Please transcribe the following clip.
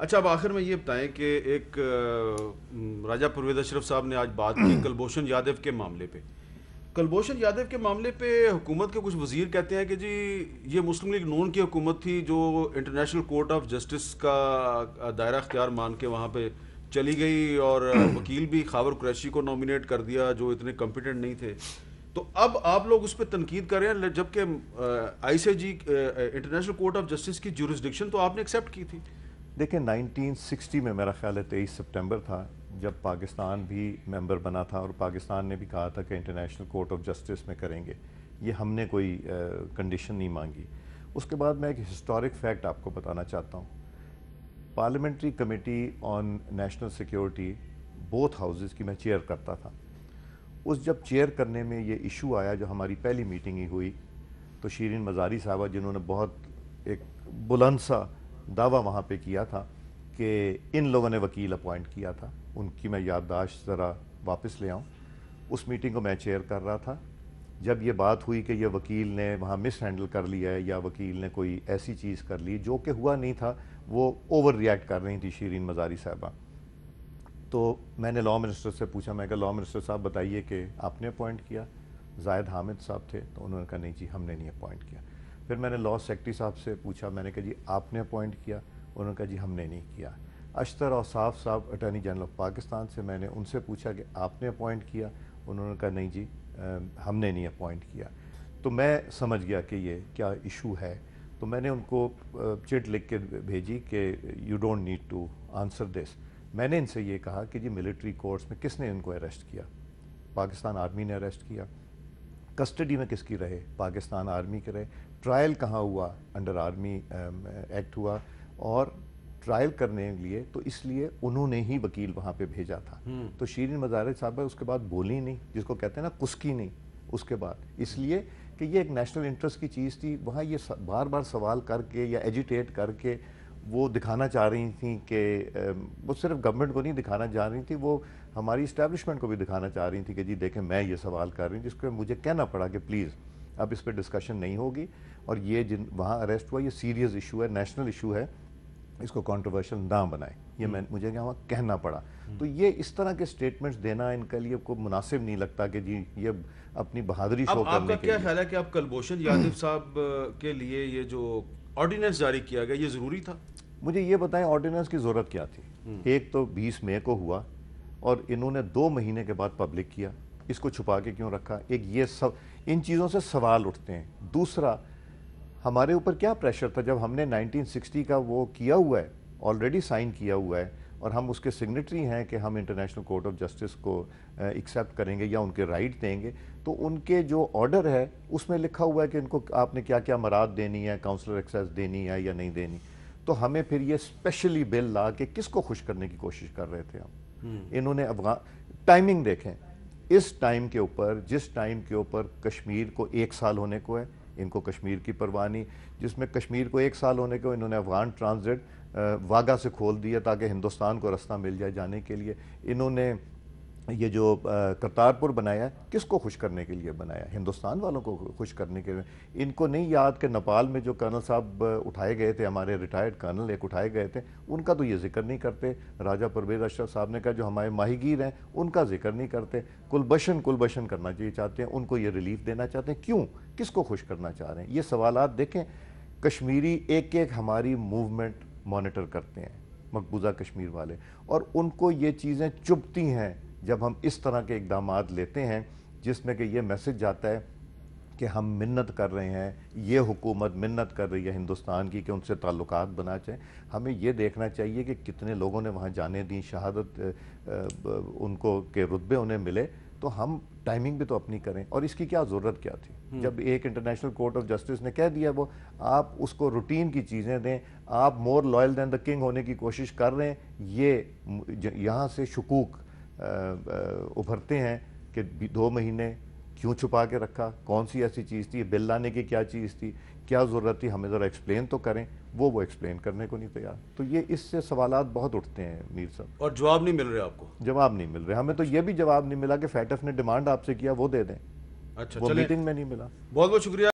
اچھا، اب آخر میں یہ بتائیں کہ ایک راجہ پرویز اشرف صاحب نے آج بات کی کلبھوشن یادو کے معاملے پہ. کلبھوشن یادو کے معاملے پہ حکومت کے کچھ وزیر کہتے ہیں کہ جی یہ مسلم لیگ نون کی حکومت تھی جو انٹرنیشنل کورٹ آف جسٹس کا دائرہ اختیار مان کے وہاں پہ چلی گئی اور وکیل بھی خاور قریشی کو نامینیٹ کر دیا جو اتنے کمپیٹنٹ نہیں تھے. تو اب آپ لوگ اس پہ تنقید کر رہے ہیں جبکہ آئی سی جی انٹرنیشنل کورٹ آف جسٹس کی جورسڈکشن تو آپ نے ایکسیپٹ کی تھی. دیکھیں 1960 میں میرا خیال ہے 23 سپٹمبر تھا جب پاکستان بھی ممبر بنا تھا اور پاکستان نے بھی کہا تھا کہ انٹرنیشنل کورٹ آف جسٹس میں کریں گے. یہ ہم نے کوئی کنڈیشن نہیں مانگی. اس کے بعد میں ایک ہسٹورک فیکٹ آپ کو بتانا چاہتا ہوں. Parliamentary committee on national security both houses کی میں چیئر کرتا تھا. اس جب چیئر کرنے میں یہ ایشو آیا جو ہماری پہلی میٹنگ ہی ہوئی تو شیرین مزاری صاحبہ جنہوں نے بہت ایک بلند سا دعویٰ وہاں پہ کیا تھا کہ ان لوگوں نے وکیل اپوائنٹ کیا تھا، ان کی میں یادداشت ذرا واپس لے آؤں. اس میٹنگ کو میں چیئر کر رہا تھا. جب یہ بات ہوئی کہ یہ وکیل نے وہاں مس ہینڈل کر لیا ہے یا وکیل نے کوئی ایسی چیز کر لی جو کہ ہوا نہیں تھا، وہ اوور ریئیکٹ کر رہی تھی شیرین مزاری صاحبہ. تو میں نے لاء منسٹر سے پوچھا، میں کہا لاء منسٹر صاحب بتائیے کہ آپ نے اپوائنٹ کیا؟ زاہد حامد صاحب تھے تو انہوں نے کہا نہیں جی ہم نے نہیں اپوائنٹ کیا. پھر میں نے لاء سیکرٹری صاحب سے پوچھا، میں نے کہا جی آپ نے اپوائنٹ کیا؟ انہوں نے کہا جی ہم نے نہیں کیا. اشتر اوصاف صاحب اٹارنی جنرل آف پاکستان سے میں نے ان سے پوچھا کہ آپ نے اپوائنٹ کیا؟ انہوں نے کہا نہیں جی ہم نے نہیں اپوائنٹ کیا. تو میں سمجھ گیا کہ یہ کیا ایشو ہے. تو میں نے ان کو چٹ لکھ کے بھیجی کہ you don't need to answer this. میں نے ان سے یہ کہا کہ جی ملٹری کورٹس میں کس نے ان کو اریسٹ کیا؟ پاکستان آرمی نے اریسٹ کیا. کسٹڈی میں کس کی رہے؟ پاکستان آرمی کے رہے. ٹرائل کہاں ہوا؟ انڈر آرمی ایکٹ ہوا. اور ٹرائل کرنے کے لیے تو اس لیے انہوں نے ہی وکیل وہاں پہ بھیجا تھا. تو شیرین مزاری صاحبہ اس کے بعد بولی نہیں، جس کو کہتے ہیں نا کسکی نہیں اس کے بعد، اس لیے کہ یہ ایک نیشنل انٹرسٹ کی چیز تھی. وہاں یہ بار بار سوال کر کے یا ایجیٹیٹ کر کے وہ دکھانا چاہ رہی تھیں کہ وہ صرف گورنمنٹ کو نہیں دکھانا چاہ رہی تھی، وہ ہماری اسٹیبلشمنٹ کو بھی دکھانا چاہ رہی تھی کہ جی دیکھیں میں یہ سوال کر رہی ہوں، جس کو مجھے کہنا پڑا کہ پلیز اب اس پہ ڈسکشن نہیں ہوگی. اور یہ جن وہاں اریسٹ ہوا یہ سیریس ایشو ہے، نیشنل ایشو ہے، اس کو کنٹروورشل نہ بنائیں. یہ مجھے وہاں کہنا پڑا. تو یہ اس طرح کے سٹیٹمنٹس دینا ان کے لیے کو مناسب نہیں لگتا کہ جی یہ اپنی بہادری شو کرنے کے لیے. آپ کا کیا خیال ہے کہ اب کلبھوشن یادو صاحب کے لیے یہ جو آرڈیننس جاری کیا گیا یہ ضروری تھا؟ مجھے یہ بتائیں آرڈیننس کی ضرورت کیا تھی؟ ایک تو 20 مئی کو ہوا اور انہوں نے 2 مہینے کے بعد پبلک کیا. اس کو چھپا کے کیوں رکھا؟ ایک یہ سب ان چیزوں سے سوال اٹھتے ہیں. دوسرا ہمارے اوپر کیا پریشر تھا جب ہم نے 1960 کا وہ کیا ہوا ہے، آلریڈی سائن کیا ہوا ہے اور ہم اس کے سگنیٹری ہیں کہ ہم انٹرنیشنل کورٹ آف جسٹس کو ایکسیپٹ کریں گے یا ان کے رائٹ دیں گے. تو ان کے جو آرڈر ہے اس میں لکھا ہوا ہے کہ ان کو آپ نے کیا کیا مراد دینی ہے، کاؤنسلر ایکسیس دینی ہے یا نہیں دینی. تو ہمیں پھر یہ اسپیشلی بل لا کے کس کو خوش کرنے کی کوشش کر رہے تھے ہم؟ انہوں نے ٹائمنگ دیکھیں، اس ٹائم کے اوپر جس ٹائم کے اوپر کشمیر کو 1 سال ہونے کو ہے، ان کو کشمیر کی پرواہ نہیں. جس میں کشمیر کو 1 سال ہونے کو انہوں نے افغان ٹرانزٹ واگا سے کھول دیا تاکہ ہندوستان کو رستہ مل جائے جانے کے لیے. انہوں نے یہ جو کرتارپور بنایا کس کو خوش کرنے کے لیے بنایا؟ ہندوستان والوں کو خوش کرنے کے لیے. ان کو نہیں یاد کہ نیپال میں جو کرنل صاحب اٹھائے گئے تھے، ہمارے ریٹائرڈ کرنل ایک اٹھائے گئے تھے، ان کا تو یہ ذکر نہیں کرتے. راجہ پرویز اشرف صاحب نے کہا جو ہمارے ماہی گیر ہیں ان کا ذکر نہیں کرتے. کلبھوشن کرنا چاہیے چاہتے ہیں، ان کو یہ ریلیف دینا چاہتے ہیں. کیوں؟ کس کو خوش کرنا چاہ رہے ہیں؟ یہ سوالات دیکھیں. کشمیری ایک ایک ہماری موومنٹ مانیٹر کرتے ہیں مقبوضہ کشمیر والے، اور ان کو یہ چیزیں چبھتی ہیں جب ہم اس طرح کے اقدامات لیتے ہیں جس میں کہ یہ میسج جاتا ہے کہ ہم منت کر رہے ہیں، یہ حکومت منت کر رہی ہے ہندوستان کی کہ ان سے تعلقات بنا چاہیں. ہمیں یہ دیکھنا چاہیے کہ کتنے لوگوں نے وہاں جانے دیں، شہادت ان کو کے رتبے انہیں ملے. تو ہم ٹائمنگ بھی تو اپنی کریں. اور اس کی کیا ضرورت کیا تھی جب ایک انٹرنیشنل کورٹ آف جسٹس نے کہہ دیا وہ آپ اس کو روٹین کی چیزیں دیں، آپ مور لائل دین دا کنگ ہونے کی کوشش کر رہے ہیں. یہ یہاں سے شکوک ابھرتے ہیں کہ 2 مہینے کیوں چھپا کے رکھا؟ کون سی ایسی چیز تھی؟ بل لانے کی کیا چیز تھی؟ کیا ضرورت تھی؟ ہمیں ذرا ایکسپلین تو کریں. وہ ایکسپلین کرنے کو نہیں تیار. تو یہ اس سے سوالات بہت اٹھتے ہیں میر صاحب. اور جواب نہیں مل رہا آپ کو؟ جواب نہیں مل رہا. ہمیں تو یہ بھی جواب نہیں ملا کہ فیٹف نے ڈیمانڈ آپ سے کیا وہ دے دیں. اچھا وہ میٹنگ میں نہیں ملا. بہت بہت شکریہ.